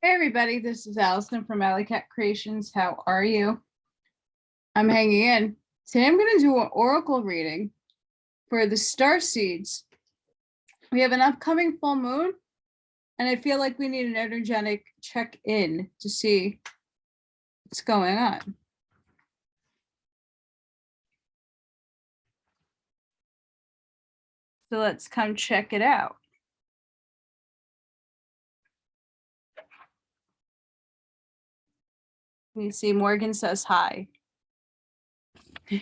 Hey everybody, this is Allison from Allykatkreations. How are you? I'm hanging in. Today I'm going to do an oracle reading for the star seeds. We have an upcoming full moon, and I feel like we need an energetic check-in to see what's going on. So let's come check it out. You see Morgan says hi. So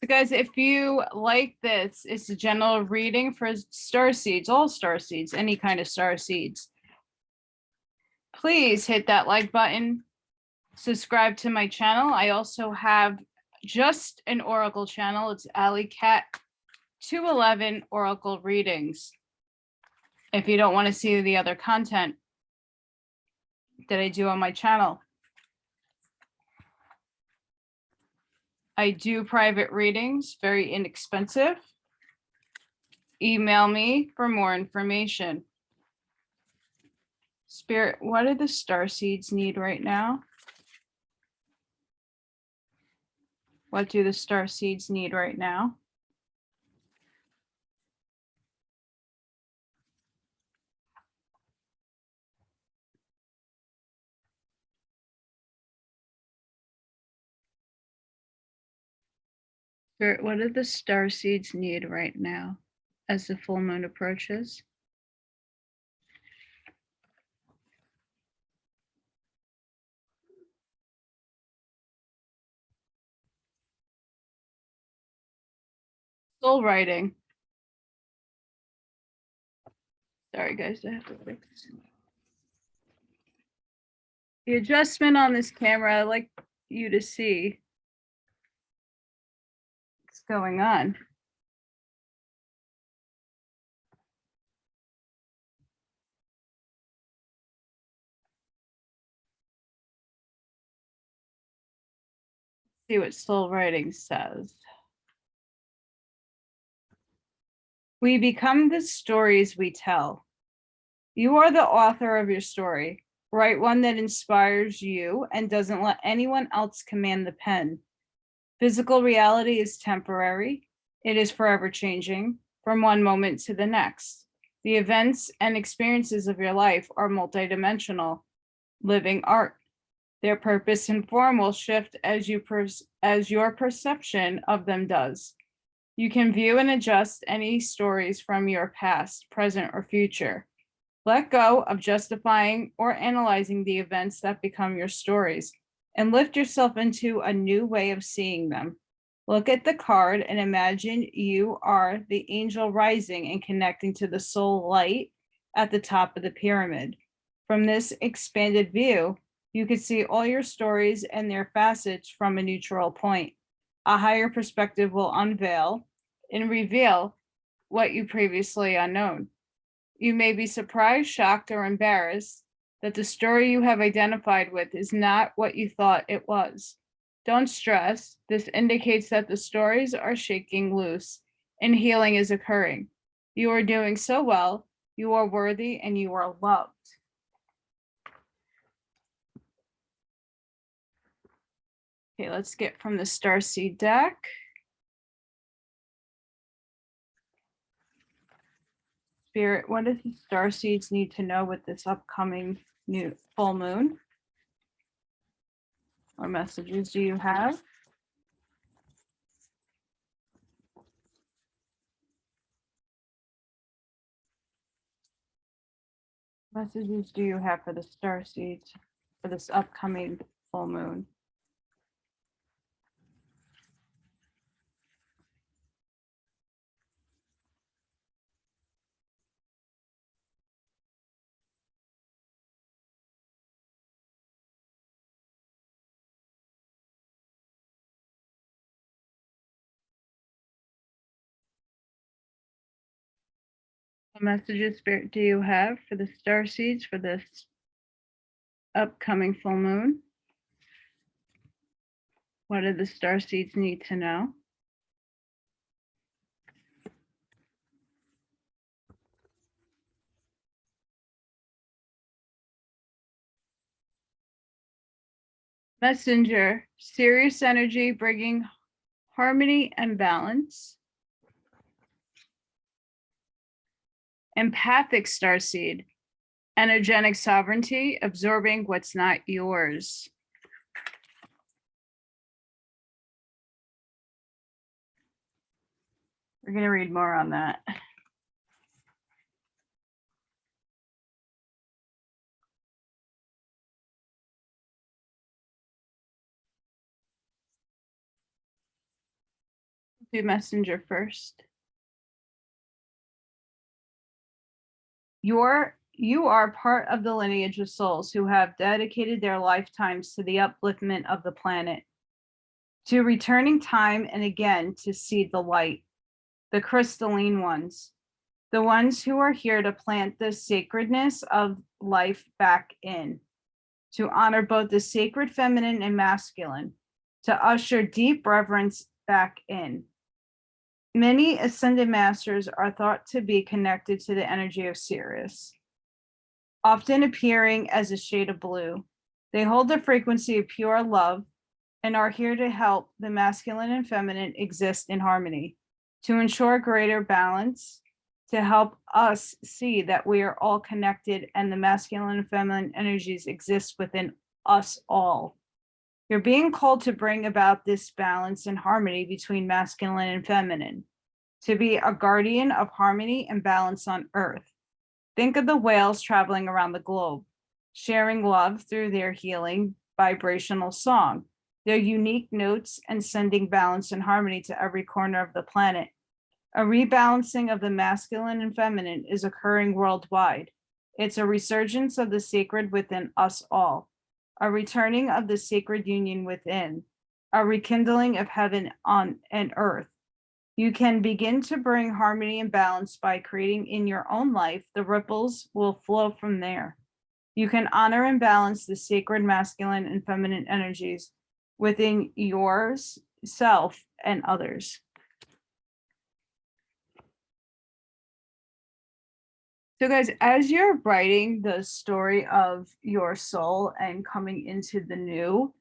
guys, if you like this, it's a general reading for star seeds, all star seeds, any kind of star seeds. Please hit that like button, subscribe to my channel. I also have just an oracle channel. It's AllyKat211 oracle readings. If you don't want to see the other content that I do on my channel. I do private readings, very inexpensive. Email me for more information. Spirit, what do the star seeds need right now? What do the star seeds need right now? Spirit, what do the star seeds need right now as the full moon approaches? Soul writing. Sorry guys, I have to fix the adjustment on this camera. I'd like you to see what's going on. See what soul writing says. We become the stories we tell. You are the author of your story. Write one that inspires you and doesn't let anyone else command the pen. Physical reality is temporary. It is forever changing from one moment to the next. The events and experiences of your life are multidimensional, living art. Their purpose and form will shift as your perception of them does. You can view and adjust any stories from your past, present, or future. Let go of justifying or analyzing the events that become your stories and lift yourself into a new way of seeing them. Look at the card and imagine you are the angel rising and connecting to the soul light at the top of the pyramid. From this expanded view, you can see all your stories and their facets from a neutral point. A higher perspective will unveil and reveal what you previously unknown. You may be surprised, shocked, or embarrassed that the story you have identified with is not what you thought it was. Don't stress. This indicates that the stories are shaking loose and healing is occurring. You are doing so well. You are worthy and you are loved. Okay, let's get from the Starseed deck. Spirit, what does the star seeds need to know with this upcoming new full moon? What messages do you have? Messages do you have for the star seeds for this upcoming full moon? What messages, Spirit, do you have for the star seeds for this upcoming full moon? What do the star seeds need to know? Messenger, serious energy, bringing harmony and balance. Empathic starseed, energetic sovereignty, absorbing what's not yours. We're going to read more on that. Do messenger first. You are part of the lineage of souls who have dedicated their lifetimes to the upliftment of the planet, to returning time and again to see the light, the crystalline ones, the ones who are here to plant the sacredness of life back in, to honor both the sacred feminine and masculine, to usher deep reverence back in. Many ascended masters are thought to be connected to the energy of Sirius, often appearing as a shade of blue. They hold the frequency of pure love and are here to help the masculine and feminine exist in harmony, to ensure greater balance, to help us see that we are all connected and the masculine and feminine energies exist within us all. You're being called to bring about this balance and harmony between masculine and feminine, to be a guardian of harmony and balance on Earth. Think of the whales traveling around the globe, sharing love through their healing vibrational song, their unique notes, and sending balance and harmony to every corner of the planet. A rebalancing of the masculine and feminine is occurring worldwide. It's a resurgence of the sacred within us all, a returning of the sacred union within, a rekindling of heaven on and earth. You can begin to bring harmony and balance by creating in your own life. The ripples will flow from there. You can honor and balance the sacred masculine and feminine energies within yours, self, and others. So guys, as you're writing the story of your soul and coming into the new,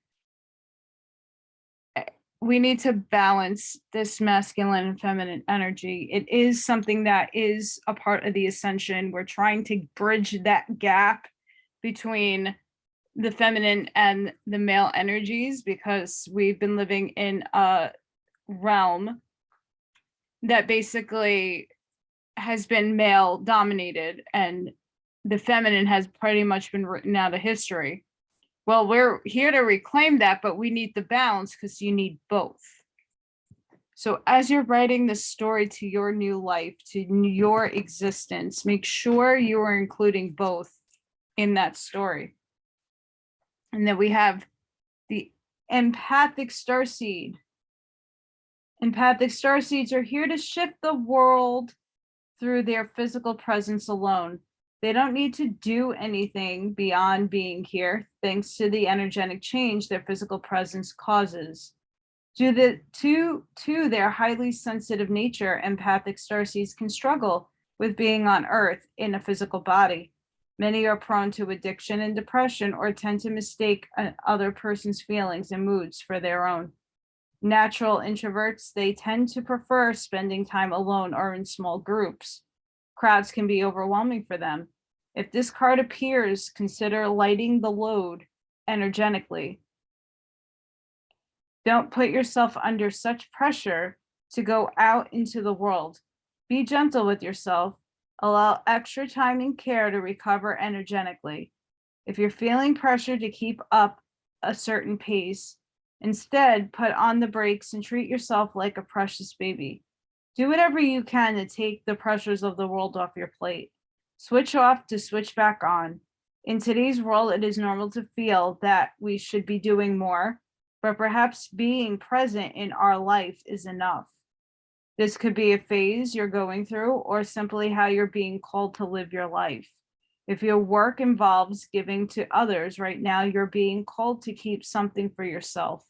we need to balance this masculine and feminine energy. It is something that is a part of the ascension. We're trying to bridge that gap between the feminine and the male energies because we've been living in a realm that basically has been male dominated and the feminine has pretty much been written out of history. Well, we're here to reclaim that, but we need the balance because you need both. So as you're writing the story to your new life, to your existence, make sure you are including both in that story. And then we have the empathic starseed. Empathic starseeds are here to shift the world through their physical presence alone. They don't need to do anything beyond being here, thanks to the energetic change their physical presence causes. Due to their highly sensitive nature, empathic starseeds can struggle with being on Earth in a physical body. Many are prone to addiction and depression or tend to mistake another person's feelings and moods for their own. Natural introverts, they tend to prefer spending time alone or in small groups. Crowds can be overwhelming for them. If this card appears, consider lighting the load energetically. Don't put yourself under such pressure to go out into the world. Be gentle with yourself. Allow extra time and care to recover energetically. If you're feeling pressure to keep up a certain pace, instead put on the brakes and treat yourself like a precious baby. Do whatever you can to take the pressures of the world off your plate. Switch off to switch back on. In today's world, it is normal to feel that we should be doing more, but perhaps being present in our life is enough. This could be a phase you're going through or simply how you're being called to live your life. If your work involves giving to others right now, you're being called to keep something for yourself.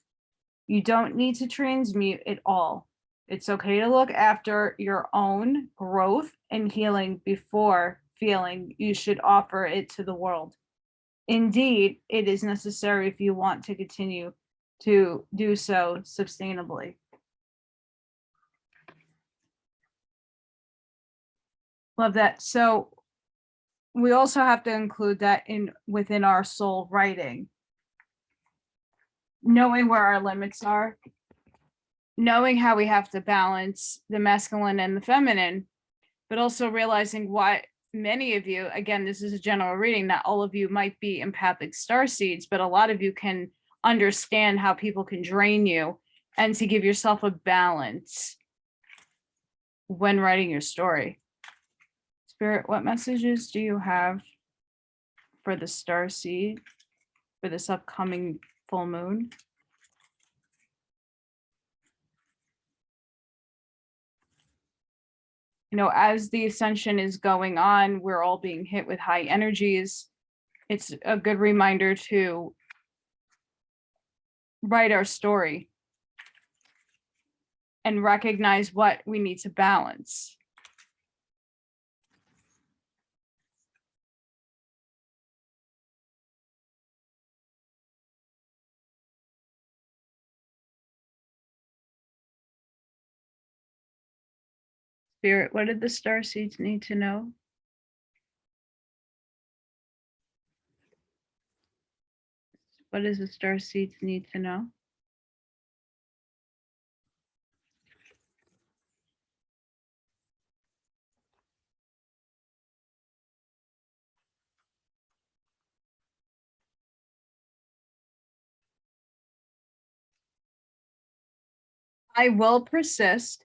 You don't need to transmute it all. It's okay to look after your own growth and healing before feeling you should offer it to the world. Indeed, it is necessary if you want to continue to do so sustainably. Love that. So we also have to include that within our soul writing, knowing where our limits are, knowing how we have to balance the masculine and the feminine, but also realizing why many of you, again, this is a general reading, not all of you might be empathic starseeds, but a lot of you can understand how people can drain you, and to give yourself a balance when writing your story. Spirit, what messages do you have for the starseed for this upcoming full moon? You know, as the ascension is going on, we're all being hit with high energies. It's a good reminder to write our story and recognize what we need to balance. Spirit, what did the starseeds need to know? What does the starseeds need to know? I will persist.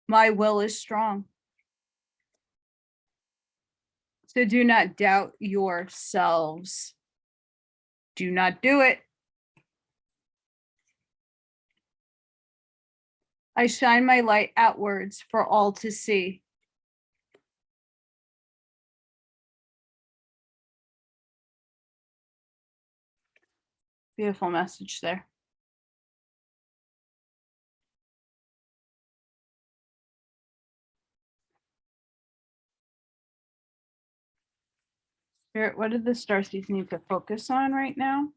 My will is strong. So do not doubt yourselves. Do not do it. I shine my light outwards for all to see. Beautiful message there. Spirit, what do the starseeds need to focus on right now?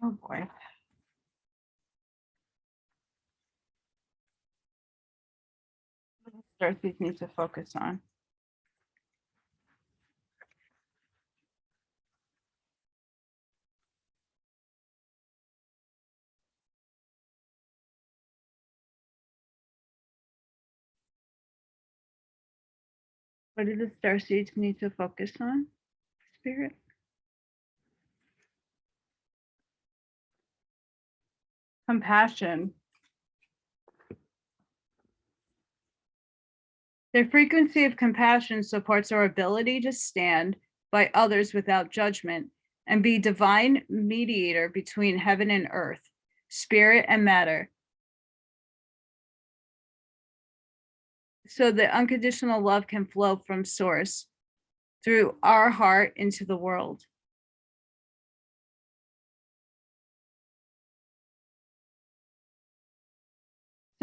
Oh boy. What do the starseeds need to focus on? What do the starseeds need to focus on, Spirit? Compassion. The frequency of compassion supports our ability to stand by others without judgment and be divine mediator between heaven and earth, spirit and matter. So that unconditional love can flow from source through our heart into the world.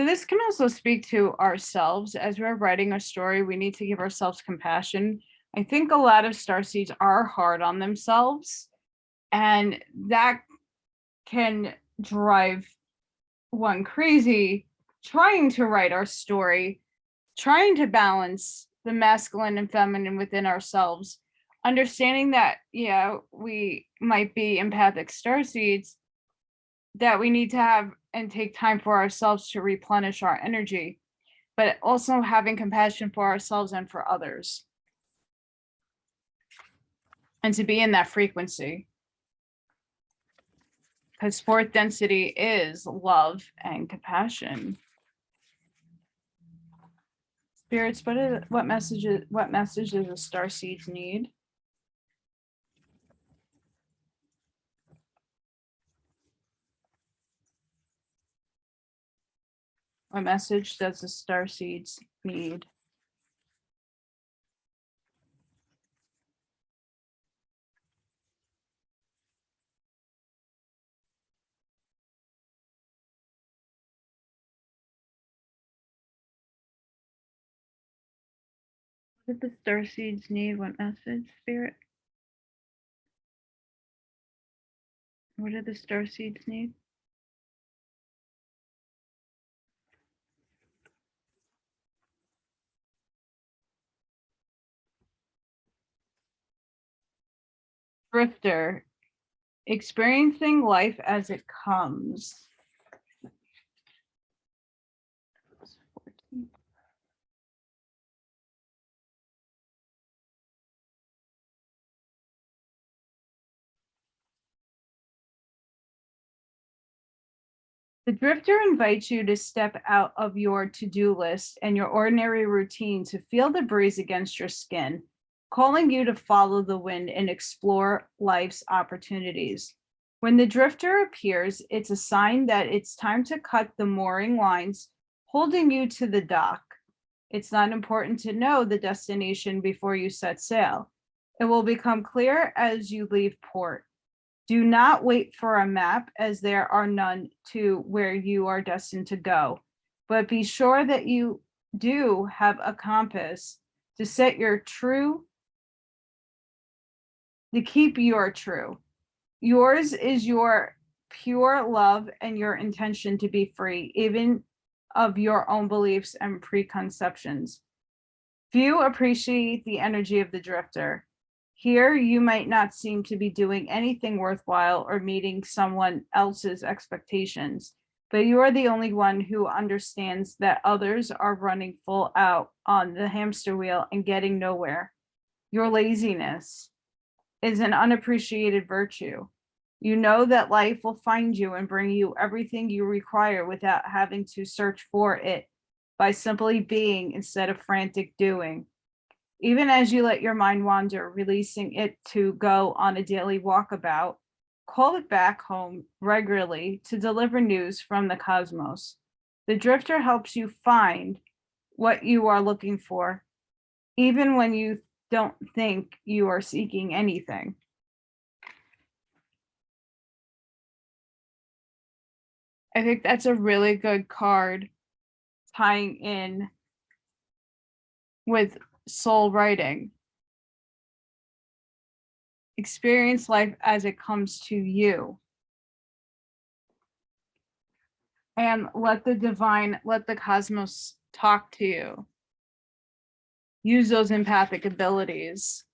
So this can also speak to ourselves. As we're writing our story, we need to give ourselves compassion. I think a lot of starseeds are hard on themselves, and that can drive one crazy trying to write our story, trying to balance the masculine and feminine within ourselves, understanding that, yeah, we might be empathic starseeds, that we need to have and take time for ourselves to replenish our energy, but also having compassion for ourselves and for others, and to be in that frequency. Because fourth density is love and compassion. Spirits, what message does the starseeds need? What message does the starseeds need? What did the star seeds need? What message, Spirit? What do the star seeds need? Drifter, experiencing life as it comes. The drifter invites you to step out of your to-do list and your ordinary routine to feel the breeze against your skin, calling you to follow the wind and explore life's opportunities. When the drifter appears, it's a sign that it's time to cut the mooring lines holding you to the dock. It's not important to know the destination before you set sail. It will become clear as you leave port. Do not wait for a map, as there are none to where you are destined to go, but be sure that you do have a compass to set your true, to keep your true. Yours is your pure love and your intention to be free, even of your own beliefs and preconceptions. Few appreciate the energy of the drifter. Here, you might not seem to be doing anything worthwhile or meeting someone else's expectations, but you are the only one who understands that others are running full out on the hamster wheel and getting nowhere. Your laziness is an unappreciated virtue. You know that life will find you and bring you everything you require without having to search for it, by simply being instead of frantic doing. Even as you let your mind wander, releasing it to go on a daily walkabout, call it back home regularly to deliver news from the cosmos. The drifter helps you find what you are looking for, even when you don't think you are seeking anything. I think that's a really good card tying in with soul writing. Experience life as it comes to you. And let the divine, let the cosmos talk to you. Use those empathic abilities.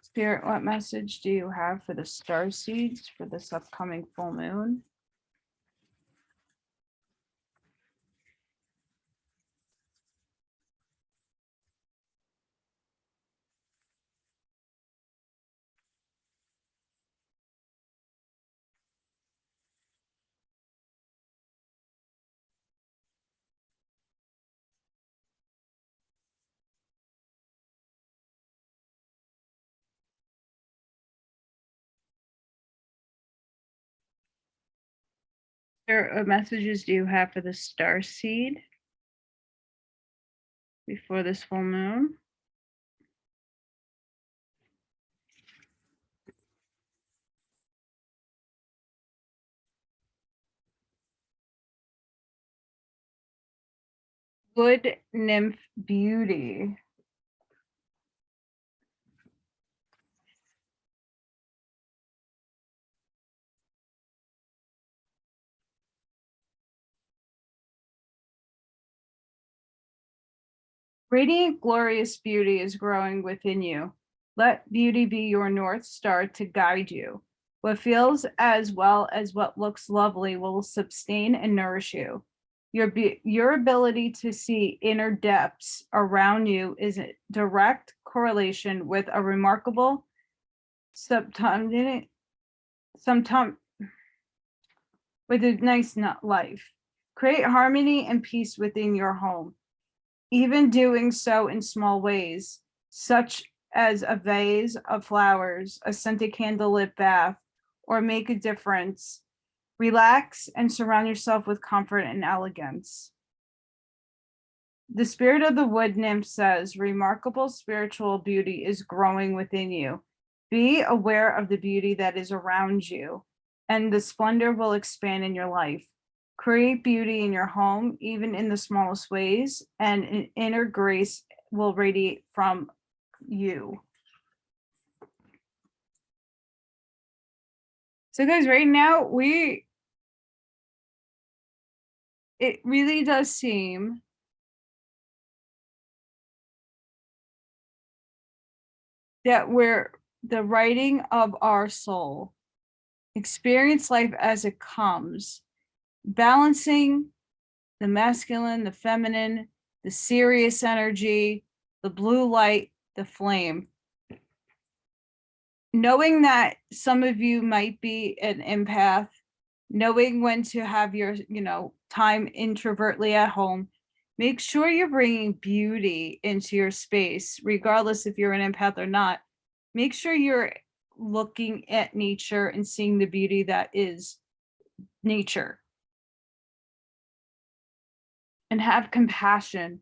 Spirit, what message do you have for the star seeds for this upcoming full moon? Spirit, what messages do you have for the star seed before this full moon? Wood nymph beauty. Radiant, glorious beauty is growing within you. Let beauty be your North Star to guide you. What feels as well as what looks lovely will sustain and nourish you. Your ability to see inner depths around you is a direct correlation with a remarkable sometimes with a nice life. Create harmony and peace within your home, even doing so in small ways, such as a vase of flowers, a scented candlelit bath, or make a difference. Relax and surround yourself with comfort and elegance. The spirit of the wood nymph says, remarkable spiritual beauty is growing within you. Be aware of the beauty that is around you, and the splendor will expand in your life. Create beauty in your home, even in the smallest ways, and an inner grace will radiate from you. So guys, right now it really does seem that we're the writing of our soul, experience life as it comes, balancing the masculine, the feminine, the serious energy, the blue light, the flame. Knowing that some of you might be an empath, knowing when to have your, time introvertly at home, make sure you're bringing beauty into your space, regardless if you're an empath or not. Make sure you're looking at nature and seeing the beauty that is nature. And have compassion.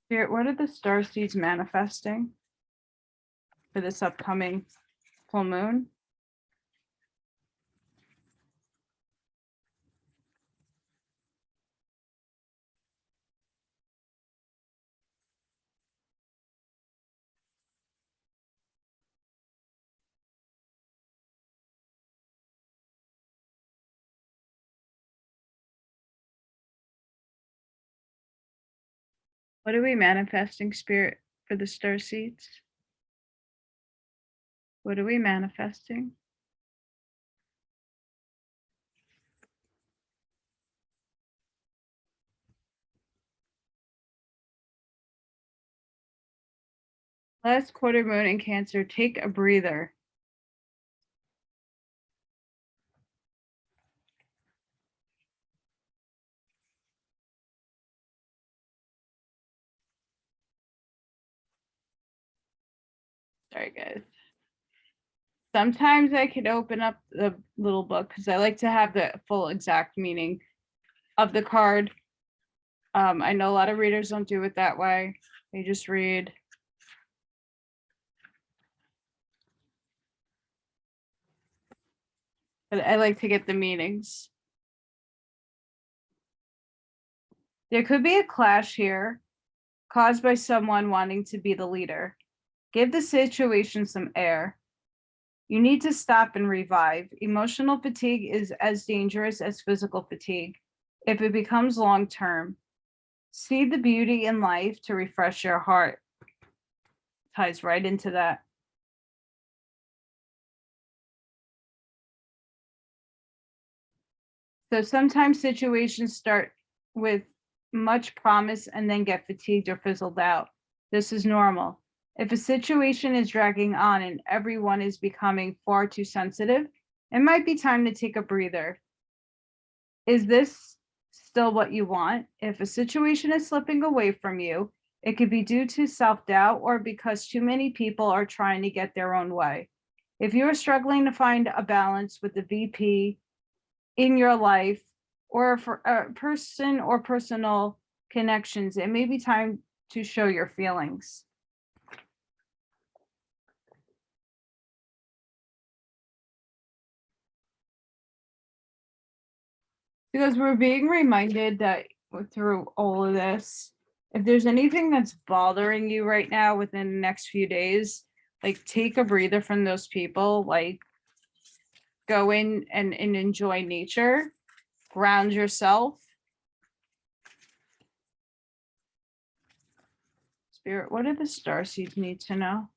Spirit, what are the star seeds manifesting for this upcoming full moon? What are we manifesting, Spirit, for the star seeds? What are we manifesting? Last quarter moon in Cancer, take a breather. Sorry, guys. Sometimes I could open up the little book because I like to have the full exact meaning of the card. I know a lot of readers don't do it that way. They just read. But I like to get the meanings. There could be a clash here caused by someone wanting to be the leader. Give the situation some air. You need to stop and revive. Emotional fatigue is as dangerous as physical fatigue if it becomes long-term. See the beauty in life to refresh your heart. Ties right into that. So sometimes situations start with much promise and then get fatigued or fizzled out. This is normal. If a situation is dragging on and everyone is becoming far too sensitive, it might be time to take a breather. Is this still what you want? If a situation is slipping away from you, it could be due to self-doubt or because too many people are trying to get their own way. If you are struggling to find a balance with the VP in your life or for a person or personal connections, it may be time to show your feelings. Because we're being reminded that through all of this, if there's anything that's bothering you right now within the next few days, like take a breather from those people, like go in and enjoy nature, ground yourself. Spirit, what do the star seeds need to know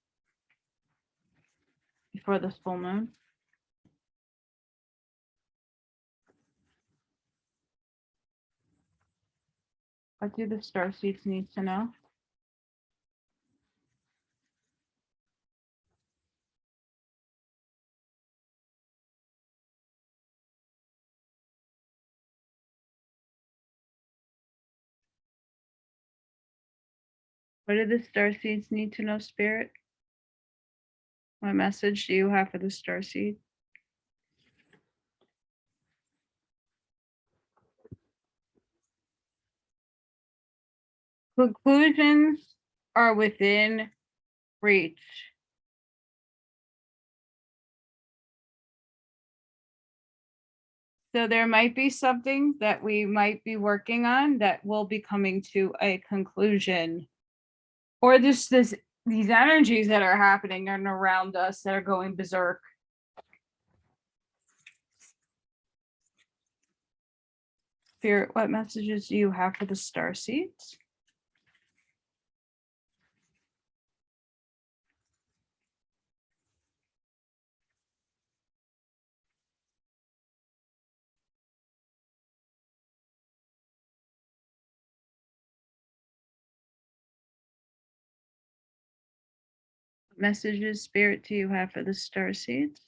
before this full moon? What do the star seeds need to know? What do the star seeds need to know, Spirit? What message do you have for the star seed? Conclusions are within reach. So there might be something that we might be working on that will be coming to a conclusion. Or just these energies that are happening and around us that are going berserk. Spirit, what messages do you have for the star seeds? What messages, Spirit, do you have for the star seeds?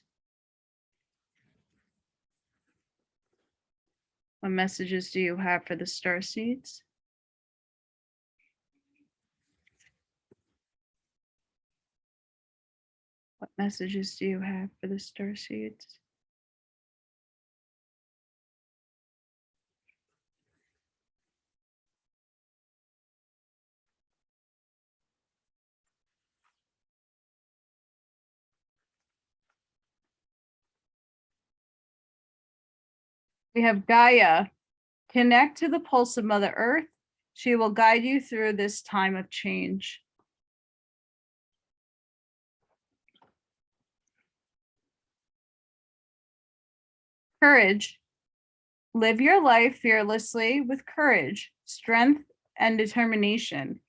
What messages do you have for the star seeds? What messages do you have for the star seeds? We have Gaia. Connect to the pulse of Mother Earth. She will guide you through this time of change. Courage. Live your life fearlessly with courage, strength, and determination.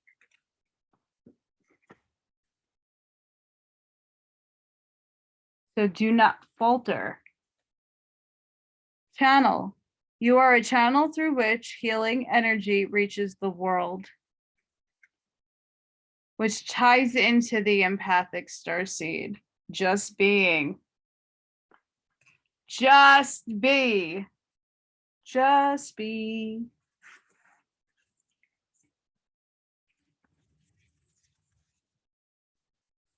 So do not falter. Channel. You are a channel through which healing energy reaches the world, which ties into the empathic starseed. Just being. Just be. Just be.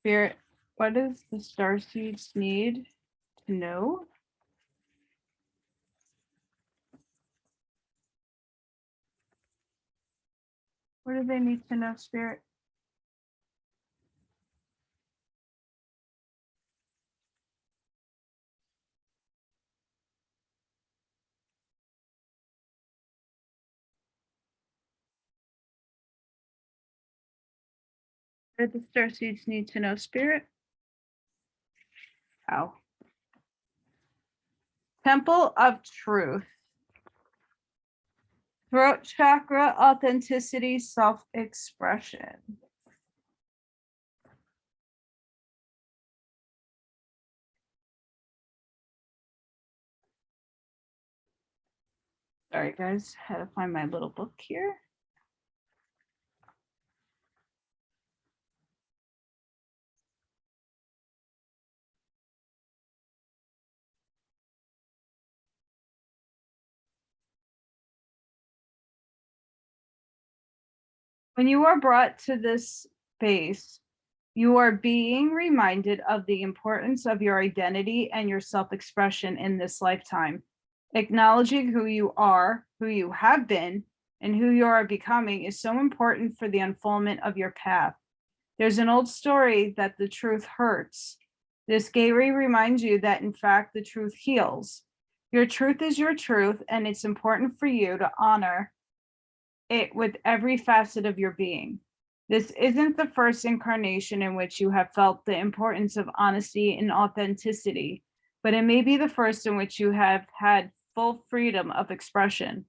Spirit, what does the starseeds need to know? What do they need to know, Spirit? What do the starseeds need to know, Spirit? How? Temple of Truth. Throat chakra, authenticity, self-expression. Sorry, guys, had to find my little book here. When you are brought to this space, you are being reminded of the importance of your identity and your self-expression in this lifetime. Acknowledging who you are, who you have been, and who you are becoming is so important for the unfoldment of your path. There's an old story that the truth hurts. This gateway reminds you that, in fact, the truth heals. Your truth is your truth, and it's important for you to honor it with every facet of your being. This isn't the first incarnation in which you have felt the importance of honesty and authenticity, but it may be the first in which you have had full freedom of expression.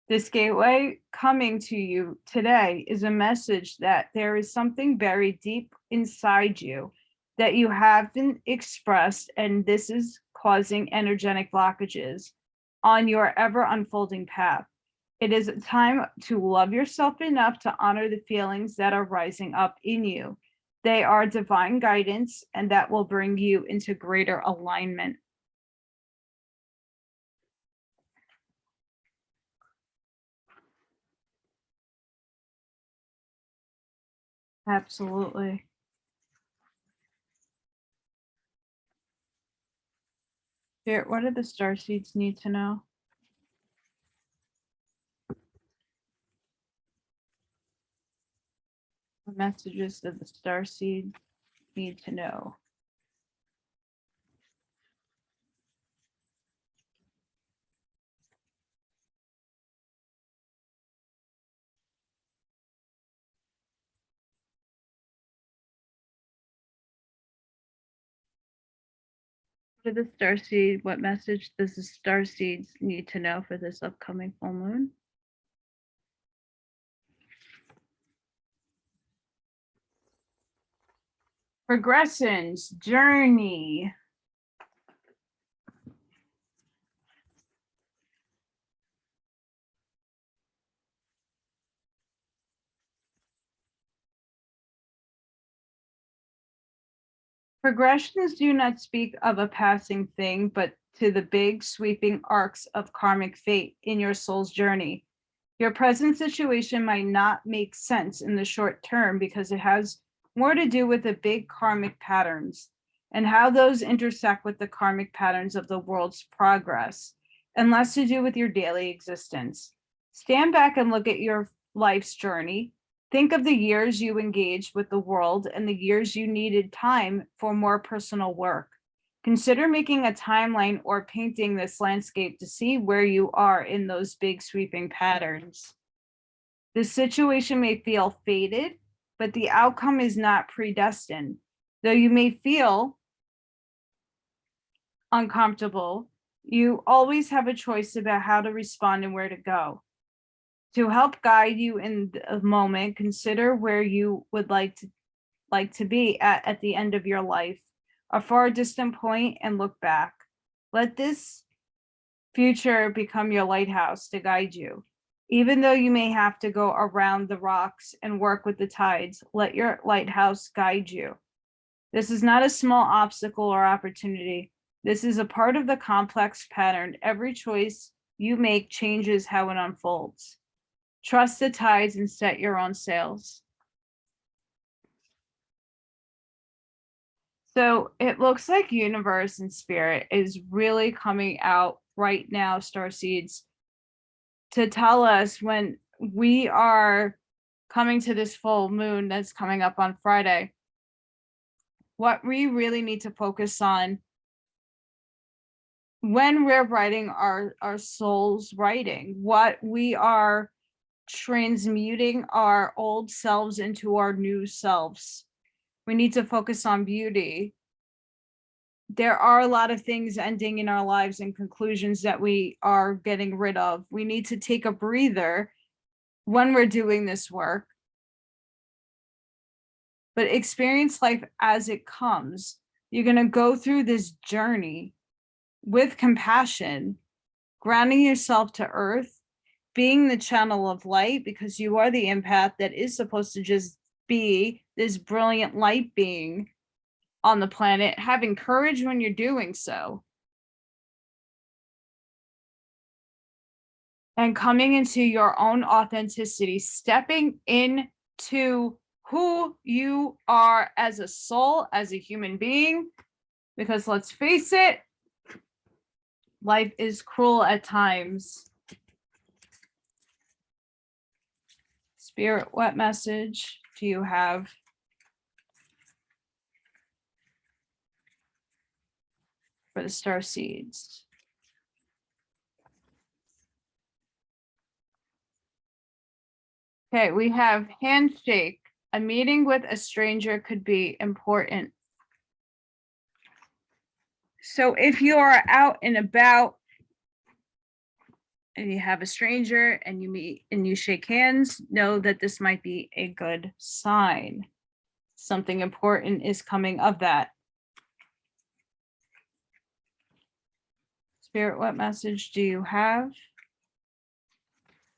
This gateway coming to you today is a message that there is something buried deep inside you that you haven't expressed, and this is causing energetic blockages on your ever unfolding path. It is a time to love yourself enough to honor the feelings that are rising up in you. They are divine guidance, and that will bring you into greater alignment. Absolutely. Spirit, what do the star seeds need to know? What messages of the star seed need to know. For the starseed, what message does the starseeds need to know for this upcoming full moon? Progressions, journey. Progressions do not speak of a passing thing, but to the big sweeping arcs of karmic fate in your soul's journey. Your present situation might not make sense in the short term because it has more to do with the big karmic patterns and how those intersect with the karmic patterns of the world's progress, and less to do with your daily existence. Stand back and look at your life's journey. Think of the years you engaged with the world and the years you needed time for more personal work. Consider making a timeline or painting this landscape to see where you are in those big sweeping patterns. The situation may feel fated, but the outcome is not predestined. Though you may feel uncomfortable, you always have a choice about how to respond and where to go. To help guide you in the moment, consider where you would like to be at the end of your life, a far distant point, and look back. Let this future become your lighthouse to guide you. Even though you may have to go around the rocks and work with the tides, let your lighthouse guide you. This is not a small obstacle or opportunity. This is a part of the complex pattern. Every choice you make changes how it unfolds. Trust the tides and set your own sails. So it looks like universe and spirit is really coming out right now, starseeds, to tell us when we are coming to this full moon that's coming up on Friday, what we really need to focus on when we're writing our soul's writing, what we are transmuting our old selves into our new selves. We need to focus on beauty. There are a lot of things ending in our lives and conclusions that we are getting rid of. We need to take a breather when we're doing this work, but experience life as it comes. You're going to go through this journey with compassion, grounding yourself to earth, being the channel of light, because you are the empath that is supposed to just be this brilliant light being on the planet, having courage when you're doing so. And coming into your own authenticity, stepping into who you are as a soul, as a human being, because let's face it, life is cruel at times. Spirit, what message do you have for the star seeds? Okay, we have handshake. A meeting with a stranger could be important. So if you are out and about and you have a stranger and you meet and you shake hands, know that this might be a good sign. Something important is coming of that. Spirit, what message do you have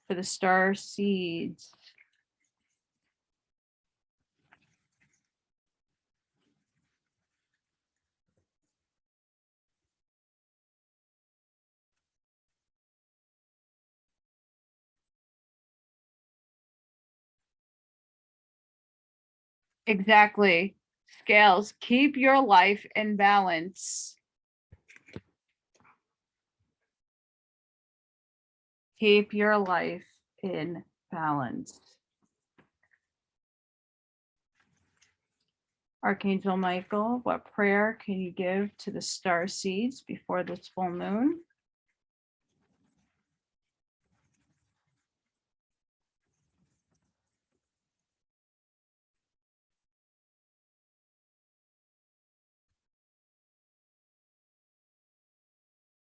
for the star seeds? Exactly. Scales, keep your life in balance. Keep your life in balance. Archangel Michael, what prayer can you give to the star seeds before this full moon?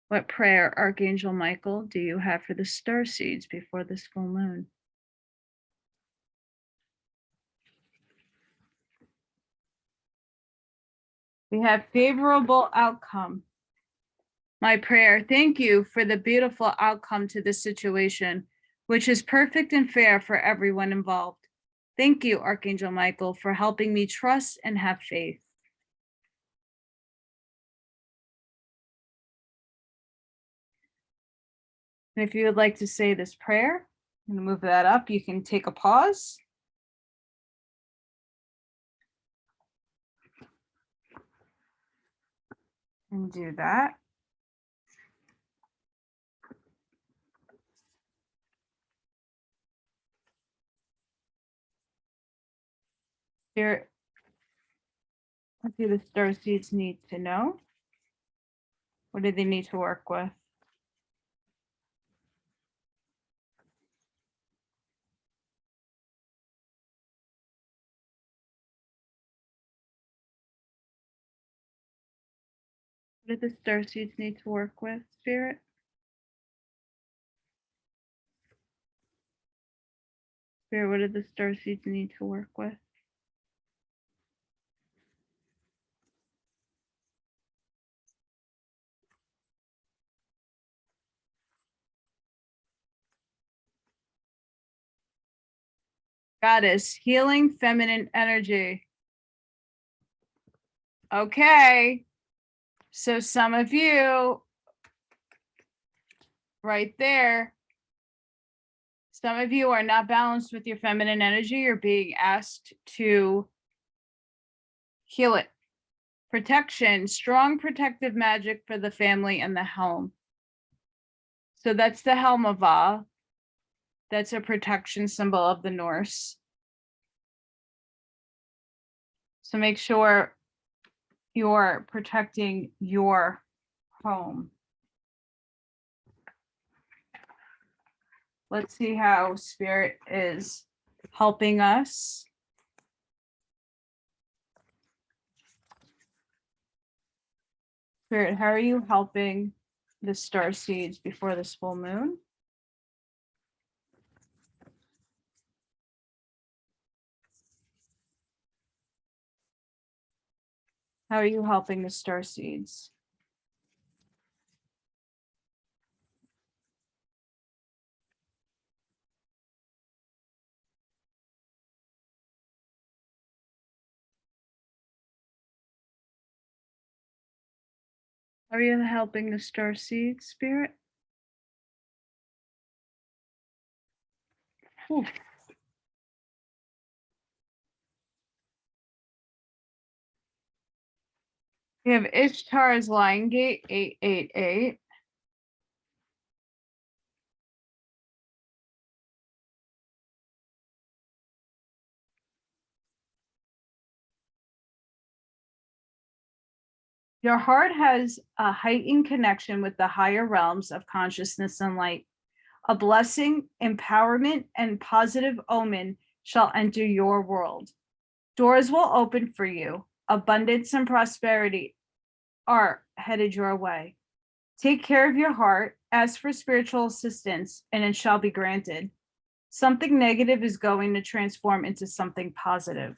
What prayer, Archangel Michael, do you have for the star seeds before this full moon? We have favorable outcome. My prayer, thank you for the beautiful outcome to this situation, which is perfect and fair for everyone involved. Thank you, Archangel Michael, for helping me trust and have faith. And if you would like to say this prayer, I'm going to move that up. You can take a pause. And do that. Here, what do the star seeds need to know? What do they need to work with? What do the star seeds need to work with, Spirit? Spirit, what do the star seeds need to work with? Goddess, healing feminine energy. Okay. So some of you right there, some of you are not balanced with your feminine energy. You're being asked to heal it. Protection, strong protective magic for the family and the home. So that's the helm of Va. That's a protection symbol of the Norse. So make sure you're protecting your home. Let's see how Spirit is helping us. Spirit, how are you helping the star seeds before this full moon? How are you helping the star seeds? How are you helping the star seeds, Spirit? Whew. We have Ishtar's Lion Gate 888. Your heart has a heightened connection with the higher realms of consciousness and light. A blessing, empowerment, and positive omen shall enter your world. Doors will open for you. Abundance and prosperity are headed your way. Take care of your heart, ask for spiritual assistance, and it shall be granted. Something negative is going to transform into something positive.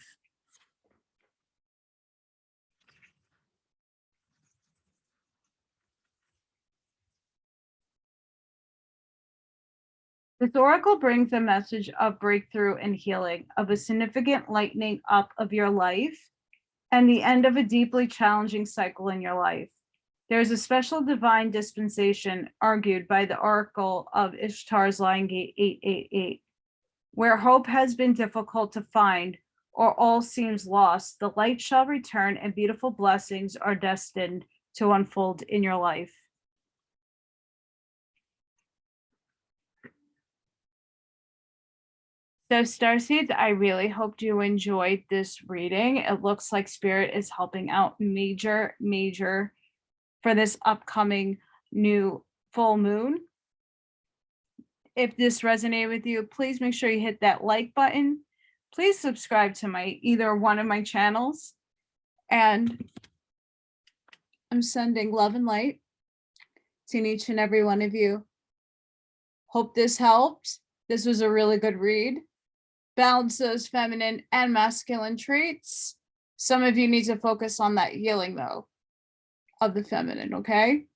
This oracle brings a message of breakthrough and healing, of a significant lightening up of your life and the end of a deeply challenging cycle in your life. There's a special divine dispensation argued by the oracle of Ishtar's Lion Gate 888. Where hope has been difficult to find or all seems lost, the light shall return and beautiful blessings are destined to unfold in your life. So Starseeds, I really hope you enjoyed this reading. It looks like Spirit is helping out major for this upcoming new full moon. If this resonated with you, please make sure you hit that like button. Please subscribe to either one of my channels. And I'm sending love and light to each and every one of you. Hope this helped. This was a really good read. Balance those feminine and masculine traits. Some of you need to focus on that healing, though, of the feminine, okay?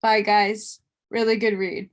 Bye, guys. Really good read.